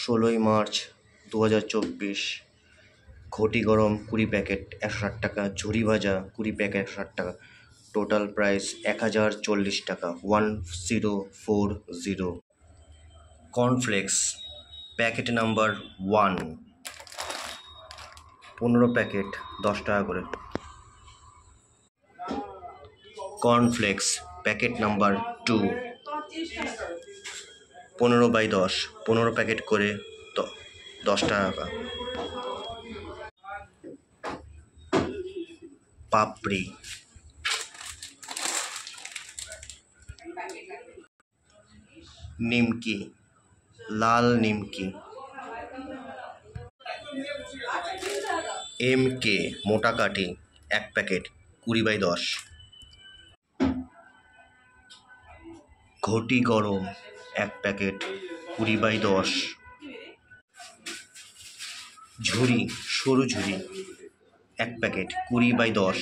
16ই March 2024। ঘটি গরম 20 packet 160 টাকা, ঝুরি ভাজা 20 প্যাকেট 160 টাকা, টোটাল প্রাইস 1040 টাকা, 1040। কর্নফ্লেক্স প্যাকেট নাম্বার 1 15 প্যাকেট 10 টাকা করে। কর্নফ্লেক্স প্যাকেট নাম্বার 2 15/10, 15 প্যাকেট করে 10 টাকা। পাপড়ি নিমকি লাল নিমকি MK মোটা কাঠি 1 প্যাকেট 20/10। ঘটি গরম 1 প্যাকেট 20/10। ঝুরি সরু ঝুরি 1 প্যাকেট 20/10।